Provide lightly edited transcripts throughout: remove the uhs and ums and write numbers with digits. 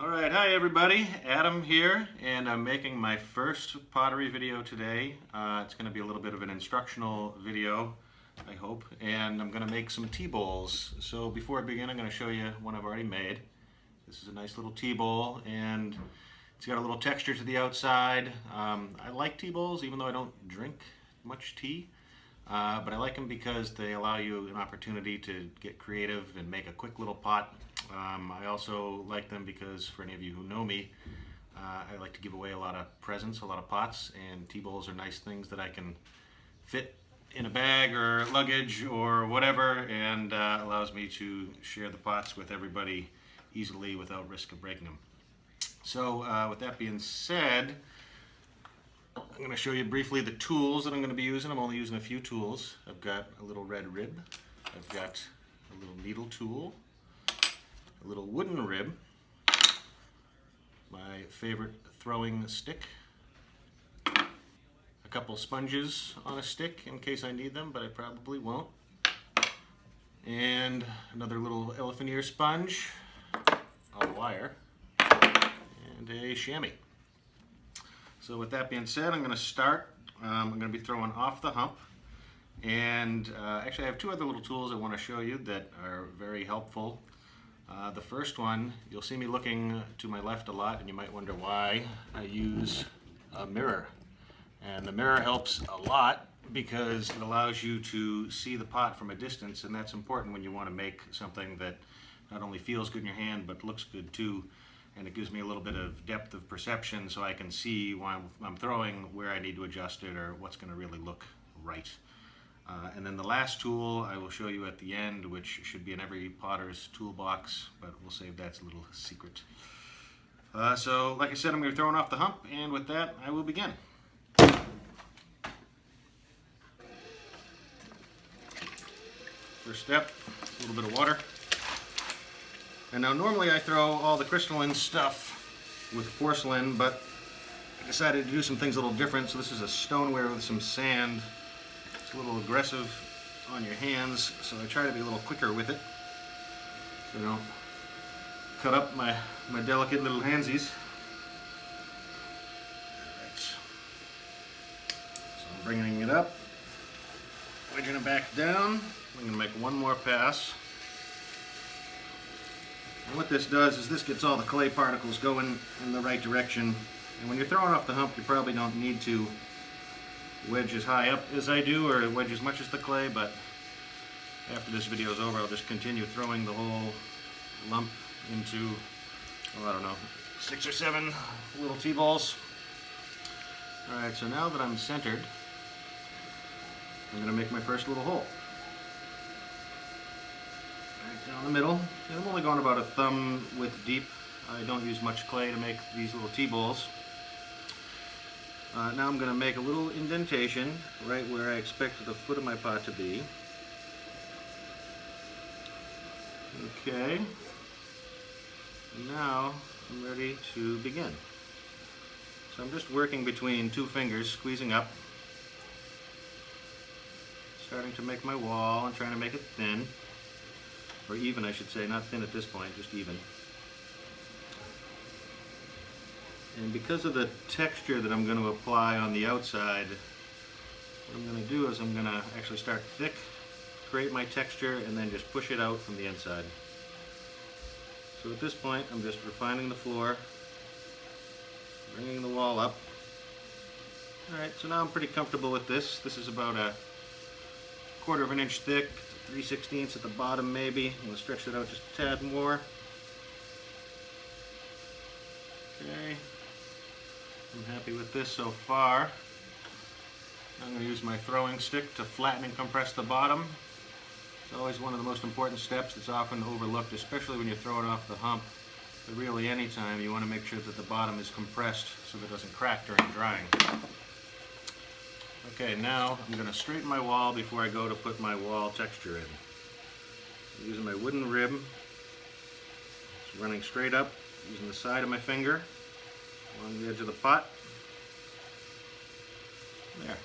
Alright, hi everybody, Adam here, and I'm making my first pottery video today. It's going to be a little bit of an instructional video, I hope, and I'm going to make some tea bowls. So before I begin, I'm going to show you one I've already made. This is a nice little tea bowl, and it's got a little texture to the outside. I like tea bowls, even though I don't drink much tea. But I like them because they allow you an opportunity to get creative and make a quick little pot. I also like them because, for any of you who know me, I like to give away a lot of presents, a lot of pots, and tea bowls are nice things that I can fit in a bag or luggage or whatever, and allows me to share the pots with everybody easily without risk of breaking them. So with that being said, I'm going to show you briefly the tools that I'm going to be using. I'm only using a few tools. I've got a little red rib, I've got a little needle tool, a little wooden rib, my favorite throwing stick, a couple sponges on a stick in case I need them, but I probably won't, and another little elephant ear sponge, a wire, and a chamois. So with that being said, I'm going to start. I'm going to be throwing off the hump, and actually I have two other little tools I want to show you that are very helpful. The first one, you'll see me looking to my left a lot, and you might wonder why. I use a mirror, and the mirror helps a lot because it allows you to see the pot from a distance, and that's important when you want to make something that not only feels good in your hand but looks good too. And it gives me a little bit of depth of perception so I can see while I'm throwing where I need to adjust it or what's going to really look right. And then the last tool I will show you at the end, which should be in every potter's toolbox, but we'll save that as a little secret. So like I said, I'm going to be throwing off the hump, and with that I will begin. First step, a little bit of water. And now normally I throw all the crystalline stuff with porcelain, but I decided to do some things a little different. So this is a stoneware with some sand. It's a little aggressive on your hands, so I try to be a little quicker with it. So don't cut up my delicate little handsies. Alright. So I'm bringing it up, wedging it back down. I'm going to make one more pass. And what this does is this gets all the clay particles going in the right direction. And when you're throwing off the hump, you probably don't need to wedge as high up as I do or wedge as much as the clay, but after this video is over, I'll just continue throwing the whole lump into, oh, I don't know, 6 or 7 little tea balls. Alright, so now that I'm centered, I'm going to make my first little hole. Right down the middle, and I'm only going about a thumb width deep. I don't use much clay to make these little tea bowls. Now I'm going to make a little indentation right where I expect the foot of my pot to be. Okay, now I'm ready to begin. So I'm just working between 2 fingers, squeezing up, starting to make my wall and trying to make it thin. Or even, I should say, not thin at this point, just even. And because of the texture that I'm going to apply on the outside, what I'm going to do is I'm going to actually start thick, create my texture, and then just push it out from the inside. So at this point, I'm just refining the floor, bringing the wall up. Alright, so now I'm pretty comfortable with this. This is about a 1/4 of an inch thick. 3/16 at the bottom maybe. I'm going to stretch it out just a tad more. Okay, I'm happy with this so far. I'm going to use my throwing stick to flatten and compress the bottom. It's always one of the most important steps that's often overlooked, especially when you're throwing off the hump. But really any time you want to make sure that the bottom is compressed so that it doesn't crack during drying. Okay, now I'm going to straighten my wall before I go to put my wall texture in. I'm using my wooden rib, just running straight up, using the side of my finger along the edge of the pot. There.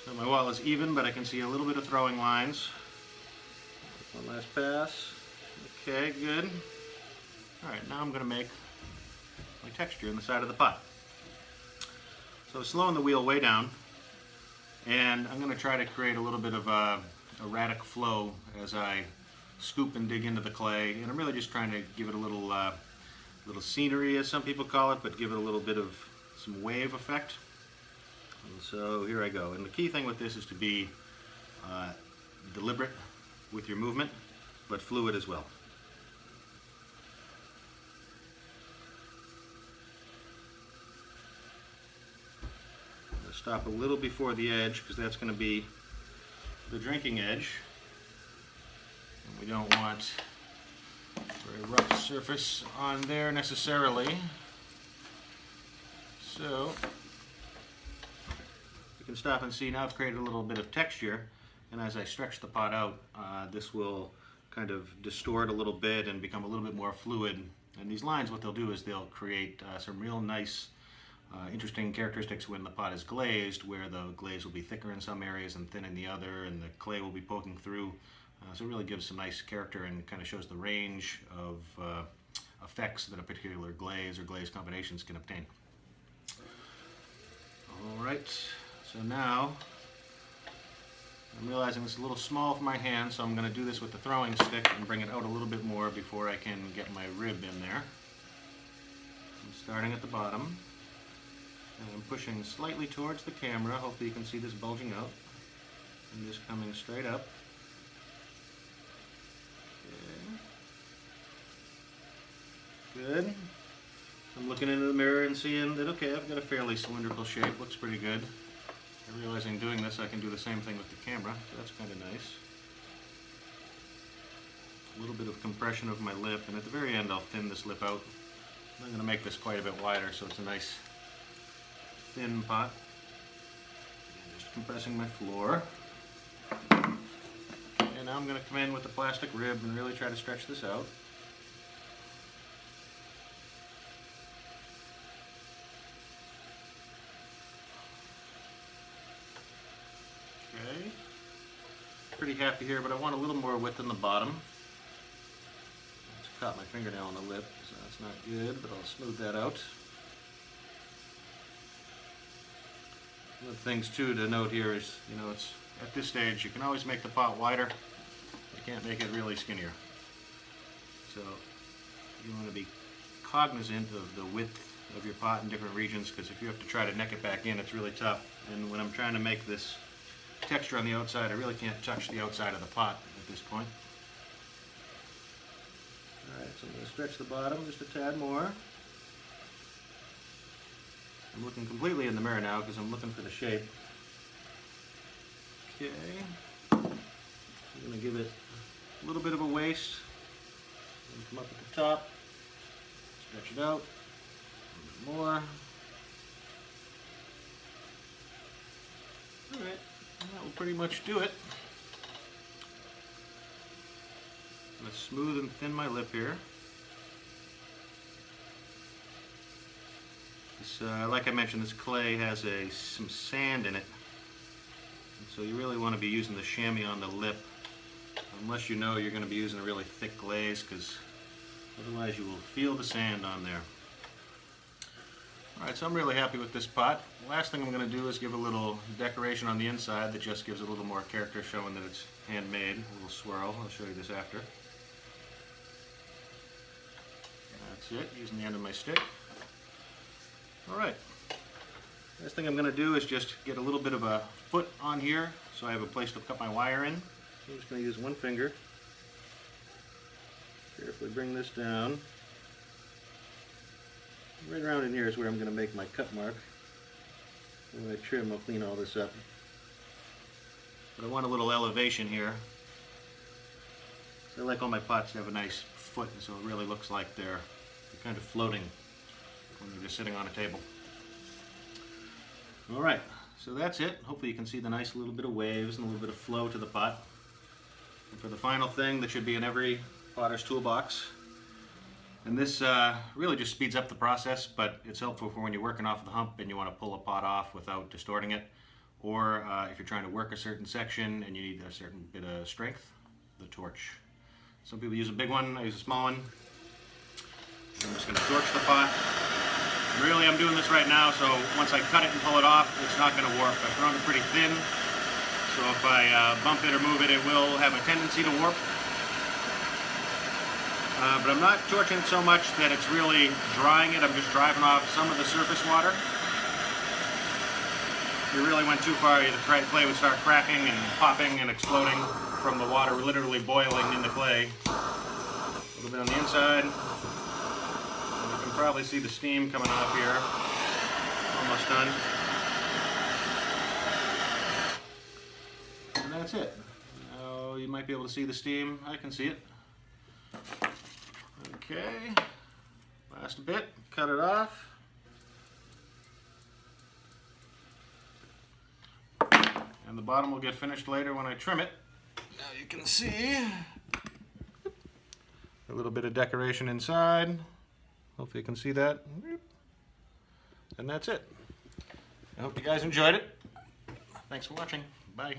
So my wall is even, but I can see a little bit of throwing lines. One last pass. Okay, good. Alright, now I'm going to make my texture in the side of the pot. So slowing the wheel way down, and I'm going to try to create a little bit of a erratic flow as I scoop and dig into the clay, and I'm really just trying to give it a little scenery, as some people call it, but give it a little bit of some wave effect. And so here I go. And the key thing with this is to be deliberate with your movement, but fluid as well. I'm going to stop a little before the edge, because that's going to be the drinking edge. And we don't want a very rough surface on there necessarily. So you can stop and see now I've created a little bit of texture, and as I stretch the pot out, this will kind of distort a little bit and become a little bit more fluid. And these lines, what they'll do is they'll create some real nice interesting characteristics when the pot is glazed, where the glaze will be thicker in some areas and thin in the other, and the clay will be poking through. So it really gives some nice character and kind of shows the range of effects that a particular glaze or glaze combinations can obtain. Alright, so now I'm realizing this is a little small for my hand, so I'm going to do this with the throwing stick and bring it out a little bit more before I can get my rib in there. I'm starting at the bottom, and I'm pushing slightly towards the camera. Hopefully you can see this bulging out, and just coming straight up. Okay. Good. I'm looking into the mirror and seeing that, okay, I've got a fairly cylindrical shape, looks pretty good. I'm realizing doing this I can do the same thing with the camera, so that's kind of nice. A little bit of compression of my lip, and at the very end I'll thin this lip out. I'm going to make this quite a bit wider so it's a nice thin pot. And just compressing my floor. And now I'm going to come in with the plastic rib and really try to stretch this out. Okay, pretty happy here, but I want a little more width in the bottom. I just caught my fingernail on the lip, so that's not good, but I'll smooth that out. One of the things too to note here is, it's at this stage you can always make the pot wider. You can't make it really skinnier. So you want to be cognizant of the width of your pot in different regions, because if you have to try to neck it back in, it's really tough. And when I'm trying to make this texture on the outside, I really can't touch the outside of the pot at this point. Alright, so I'm going to stretch the bottom just a tad more. I'm looking completely in the mirror now because I'm looking for the shape. Okay, I'm going to give it a little bit of a waist. Come up at the top, stretch it out, a little bit more. Alright. That will pretty much do it. I'm going to smooth and thin my lip here. This, like I mentioned, this clay has some sand in it, and so you really want to be using the chamois on the lip, unless you know you're going to be using a really thick glaze, because otherwise you will feel the sand on there. Alright, so I'm really happy with this pot. The last thing I'm going to do is give a little decoration on the inside that just gives a little more character, showing that it's handmade. A little swirl. I'll show you this after. That's it, using the end of my stick. Alright, last thing I'm going to do is just get a little bit of a foot on here so I have a place to cut my wire in. So I'm just going to use one finger. Carefully bring this down. Right around in here is where I'm going to make my cut mark. When I trim, I'll clean all this up. But I want a little elevation here. So I like all my pots to have a nice foot, so it really looks like they're kind of floating when they're just sitting on a table. Alright, so that's it. Hopefully you can see the nice little bit of waves and a little bit of flow to the pot. And for the final thing that should be in every potter's toolbox, and this really just speeds up the process, but it's helpful for when you're working off the hump and you want to pull a pot off without distorting it, or if you're trying to work a certain section and you need a certain bit of strength, the torch. Some people use a big one, I use a small one. I'm just going to torch the pot. Really, I'm doing this right now, so once I cut it and pull it off, it's not going to warp. I've thrown it pretty thin, so if I bump it or move it, it will have a tendency to warp. But I'm not torching it so much that it's really drying it. I'm just driving off some of the surface water. If you really went too far, the clay would start cracking and popping and exploding from the water literally boiling in the clay. A little bit on the inside. You can probably see the steam coming off here. Almost done. And that's it. Now you might be able to see the steam. I can see it. Okay. Last bit. Cut it off. And the bottom will get finished later when I trim it. Now you can see a little bit of decoration inside. Hopefully you can see that. And that's it. I hope you guys enjoyed it. Thanks for watching. Bye.